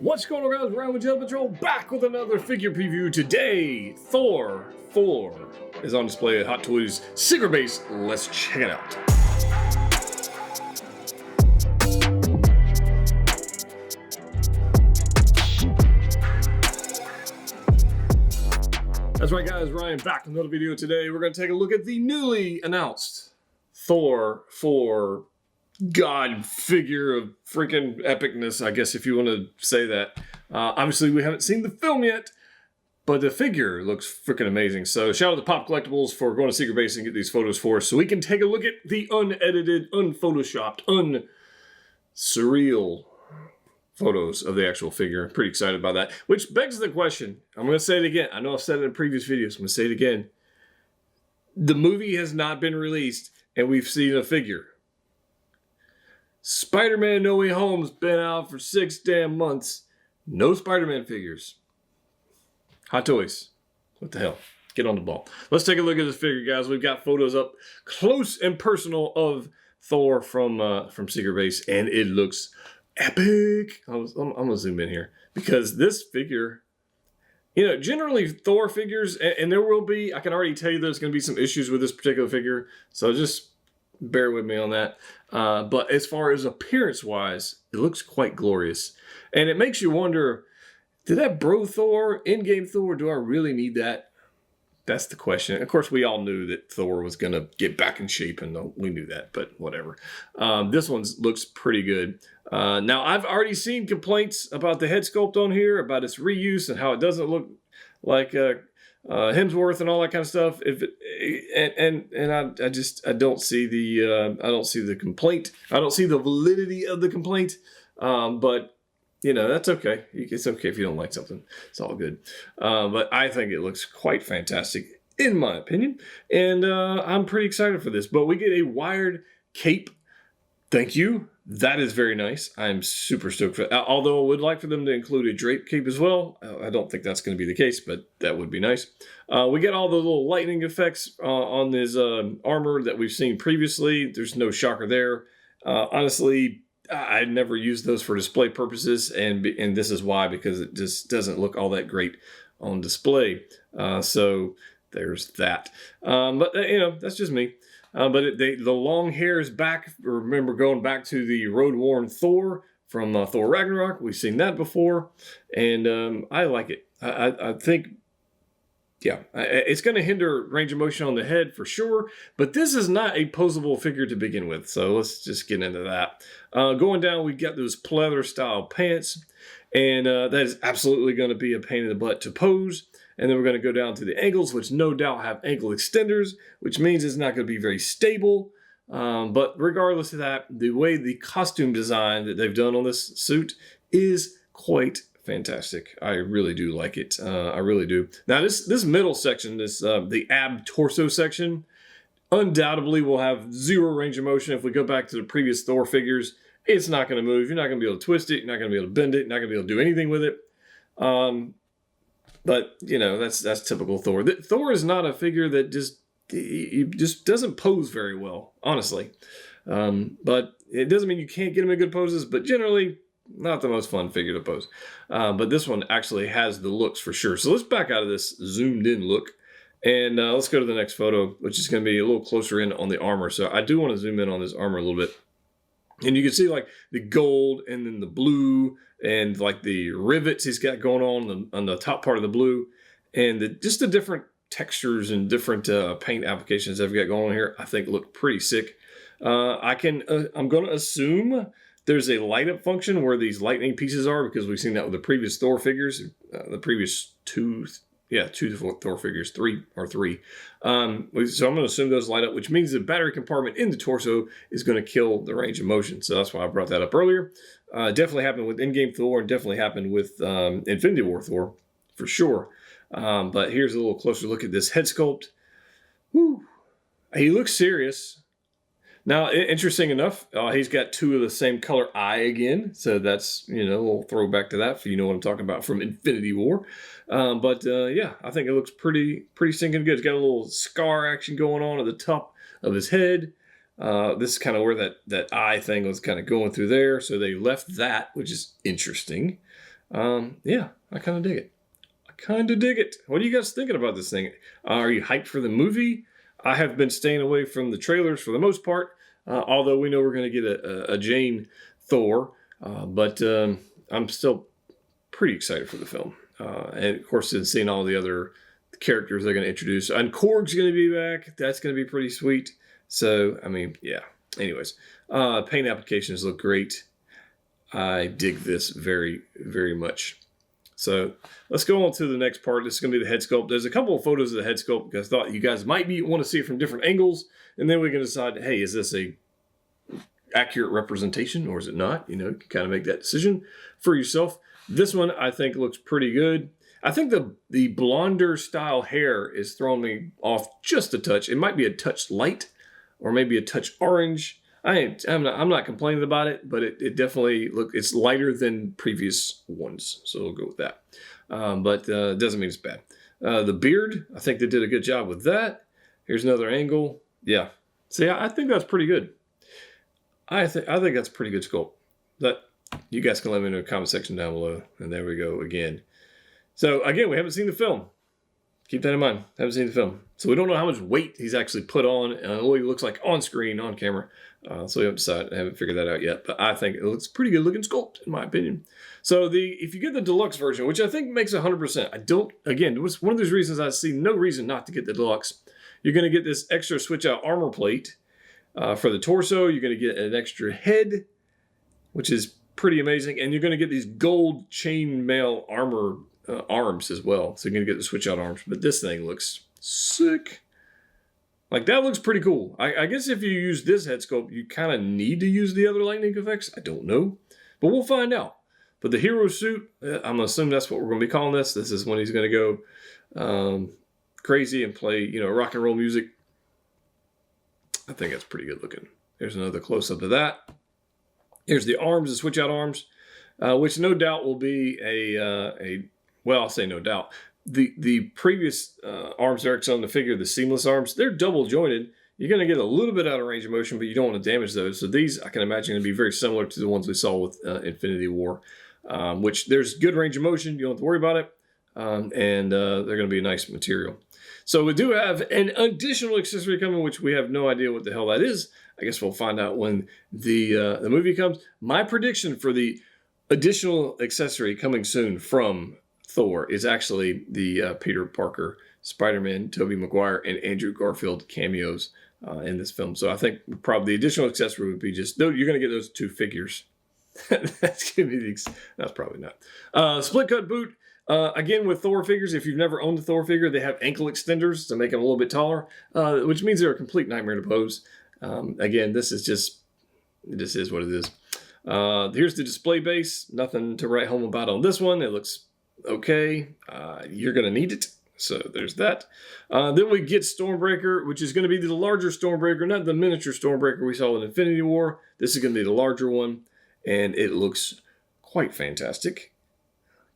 What's going on, guys? Ryan with Jedha Patrol, back with another figure preview. Today, Thor 4 is on display at Hot Toys Secret Base. Let's check it out. That's right, guys. Ryan back with another video today. We're going to take a look at the newly announced Thor 4 God figure of freaking epicness, I guess, if you want to say that. Obviously, we haven't seen the film yet, but the figure looks freaking amazing. So shout out to Pop Collectibles for going to Secret Base and get these photos for us so we can take a look at the unedited, unphotoshopped, surreal photos of the actual figure. I'm pretty excited about that. Which begs the question, I'm going to say it again. I know I've said it in previous videos. I'm going to say it again. The movie has not been released, and we've seen a figure. Spider-Man No Way Home's been out for 6 damn months. No Spider-Man figures. Hot Toys. What the hell? Get on the ball. Let's take a look at this figure, guys. We've got photos up close and personal of Thor from Secret Base, and it looks epic. I'm going to zoom in here because this figure, you know, generally Thor figures, and there will be, I can already tell you there's going to be some issues with this particular figure, so just bear with me on that. But as far as appearance-wise, it looks quite glorious. And it makes you wonder, did that bro Thor, in-game Thor, do I really need that? That's the question. Of course, we all knew that Thor was going to get back in shape, and we knew that, but whatever. This one looks pretty good. Now, I've already seen complaints about the head sculpt on here, about its reuse and how it doesn't look like Hemsworth and all that kind of stuff. I don't see the complaint. I don't see the validity of the complaint. But you know, that's okay. It's okay if you don't like something. It's all good. But I think it looks quite fantastic, in my opinion. And I'm pretty excited for this. But we get a wired cape. Thank you. That is very nice. I'm super stoked for that. Although I would like for them to include a drape cape as well. I don't think that's going to be the case, but that would be nice. We get all the little lightning effects on this armor that we've seen previously. There's no shocker there. Honestly, I never used those for display purposes, and this is why, because it just doesn't look all that great on display. So there's that. But you know, that's just me. But the long hair is back. Remember going back to the road-worn Thor from Thor Ragnarok. We've seen that before, and I like it. I think, yeah, it's going to hinder range of motion on the head for sure, but this is not a posable figure to begin with, so let's just get into that. Going down, we've got those pleather-style pants, and that is absolutely going to be a pain in the butt to pose. And then we're going to go down to the ankles, which no doubt have ankle extenders, which means it's not going to be very stable. But regardless of that, the way the costume design that they've done on this suit is quite fantastic. I really do like it. I really do. Now, this middle section, the ab torso section, undoubtedly will have zero range of motion. If we go back to the previous Thor figures, it's not going to move. You're not going to be able to twist it. You're not going to be able to bend it. You're not going to be able to do anything with it. But, you know, that's typical Thor. Thor is not a figure that just doesn't pose very well, honestly. But it doesn't mean you can't get him in good poses, but generally not the most fun figure to pose. But this one actually has the looks for sure. So let's back out of this zoomed in look, and let's go to the next photo, which is going to be a little closer in on the armor. So I do want to zoom in on this armor a little bit. And you can see like the gold and then the blue and like the rivets he's got going on the top part of the blue, and just the different textures and different paint applications they've got going on here, I think look pretty sick. I'm going to assume there's a light up function where these lightning pieces are, because we've seen that with the previous Thor figures, the previous two Thor figures, three. So I'm going to assume those light up, which means the battery compartment in the torso is going to kill the range of motion. So that's why I brought that up earlier. Definitely happened with in-game Thor, and definitely happened with Infinity War Thor, for sure. But here's a little closer look at this head sculpt. Woo. He looks serious. Now, interesting enough, he's got two of the same color eye again. So that's, you know, a little throwback to that, if you know what I'm talking about from Infinity War. Yeah, I think it looks pretty stinking good. It's got a little scar action going on at the top of his head. This is kind of where that eye thing was kind of going through there. So they left that, which is interesting. Yeah, I kind of dig it. Kind of dig it. What are you guys thinking about this thing? Are you hyped for the movie? I have been staying away from the trailers for the most part, although we know we're going to get a Jane Thor, but I'm still pretty excited for the film. And of course, seeing all the other characters they're going to introduce. And Korg's going to be back. That's going to be pretty sweet. So, I mean, yeah. Anyways, paint applications look great. I dig this very, very much. So let's go on to the next part. This is going to be the head sculpt. There's a couple of photos of the head sculpt because I thought you guys might want to see it from different angles. And then we can decide, hey, is this a accurate representation or is it not? You know, you can kind of make that decision for yourself. This one I think looks pretty good. I think the blonder style hair is throwing me off just a touch. It might be a touch light or maybe a touch orange. I'm not complaining about it, but it definitely it's lighter than previous ones, so we'll go with that. But it doesn't mean it's bad. The beard, I think they did a good job with that. Here's another angle. Yeah, see, I think that's pretty good. I think that's pretty good sculpt. But you guys can let me know in the comment section down below. And there we go again. So again, we haven't seen the film. Keep that in mind. Haven't seen the film. So we don't know how much weight he's actually put on and what he looks like on screen, on camera. So we haven't decided. I haven't figured that out yet. But I think it looks pretty good looking sculpt, in my opinion. So if you get the deluxe version, which I think makes 100%, again, it was one of those reasons I see no reason not to get the deluxe. You're going to get this extra switch out armor plate for the torso. You're going to get an extra head, which is pretty amazing. And you're going to get these gold chainmail armor arms as well. So you're going to get the switch out arms. But this thing looks sick. Like, that looks pretty cool. I guess if you use this head sculpt, you kind of need to use the other lightning effects. I don't know. But we'll find out. But the hero suit, I'm going to assume that's what we're going to be calling this. This is when he's going to go crazy and play, rock and roll music. I think that's pretty good looking. There's another close-up of that. Here's the arms, the switch out arms, which no doubt will be well, I'll say no doubt. The previous arms that are on the figure, the seamless arms, they're double jointed. You're going to get a little bit out of range of motion, but you don't want to damage those. So these, I can imagine, going to be very similar to the ones we saw with Infinity War, which there's good range of motion. You don't have to worry about it. And they're going to be a nice material. So we do have an additional accessory coming, which we have no idea what the hell that is. I guess we'll find out when the movie comes. My prediction for the additional accessory coming soon from Thor is actually the Peter Parker, Spider-Man, Tobey Maguire, and Andrew Garfield cameos in this film. So I think probably the additional accessory would be just, no, you're going to get those two figures. That's going to be that's probably not. Split cut boot. Again, with Thor figures, if you've never owned a Thor figure, they have ankle extenders to make them a little bit taller, which means they're a complete nightmare to pose. Again, this is what it is. Here's the display base. Nothing to write home about on this one. It looks okay. You're going to need it. So there's that. Then we get Stormbreaker, which is going to be the larger Stormbreaker, not the miniature Stormbreaker we saw in Infinity War. This is going to be the larger one, and it looks quite fantastic.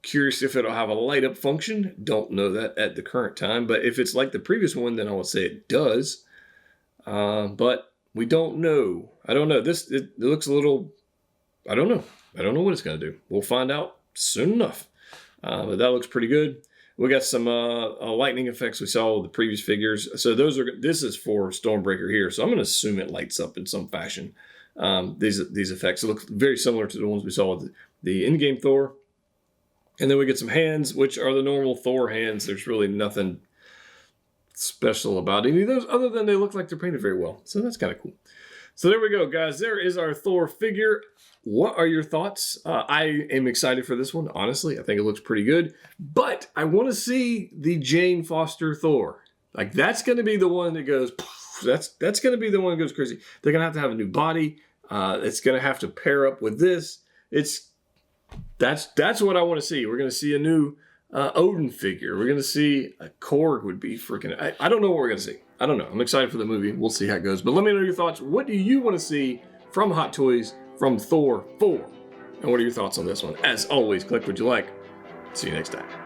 Curious if it'll have a light up function. Don't know that at the current time, but if it's like the previous one, then I would say it does. But we don't know. I don't know. It looks a little, I don't know. I don't know what it's going to do. We'll find out soon enough. But that looks pretty good. We got some lightning effects we saw with the previous figures. So this is for Stormbreaker here. So I'm going to assume it lights up in some fashion. These effects look very similar to the ones we saw with the in-game Thor. And then we get some hands, which are the normal Thor hands. There's really nothing special about any of those other than they look like they're painted very well. So that's kind of cool. So there we go, guys. There is our Thor figure. What are your thoughts? I am excited for this one, honestly. I think it looks pretty good. But I want to see the Jane Foster Thor. Like, that's going to be the one that goes, that's going to be the one that goes crazy. They're going to have a new body. It's going to have to pair up with this. That's what I want to see. We're going to see a new Odin figure. We're going to see a Korg would be freaking... I don't know what we're going to see. I don't know. I'm excited for the movie. We'll see how it goes. But let me know your thoughts. What do you want to see from Hot Toys from Thor 4? And what are your thoughts on this one? As always, click what you like. See you next time.